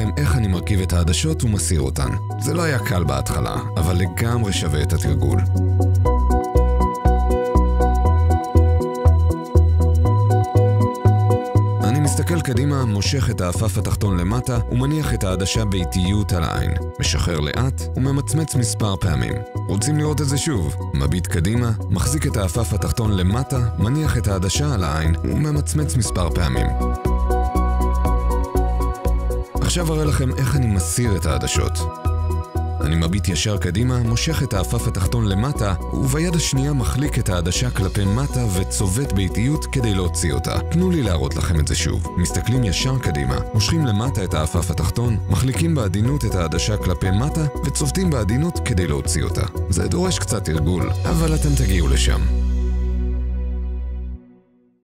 לכם איך אני מרכיב את העדשות ומסיר אותן. זה לא היה קל בהתחלה, אבל לגמרי שווה את התרגול. אני מסתכל קדימה, מושך את האפף התחתון למטה ומניח את העדשה באיטיות על העין. משחרר לאט וממצמץ מספר פעמים. רוצים לראות את זה שוב? מביט קדימה, מחזיק את האפף התחתון למטה, מניח את העדשה על העין וממצמץ מספר פעמים. עכשיו אראה לכם איך אני מסיר את העדשות. אני מביט ישר קדימה, מושך את האפף התחתון למטה, וביד השנייה מחליק את העדשה כלפי מטה וצובט באיטיות כדי להוציא אותה. תנו לי להראות לכם את זה שוב. מסתכלים ישר קדימה, מושכים למטה את האפף התחתון, מחליקים בעדינות את העדשה כלפי מטה וצובטים בעדינות כדי להוציא אותה. זה דורש קצת תרגול, אבל אתם תגיעו לשם.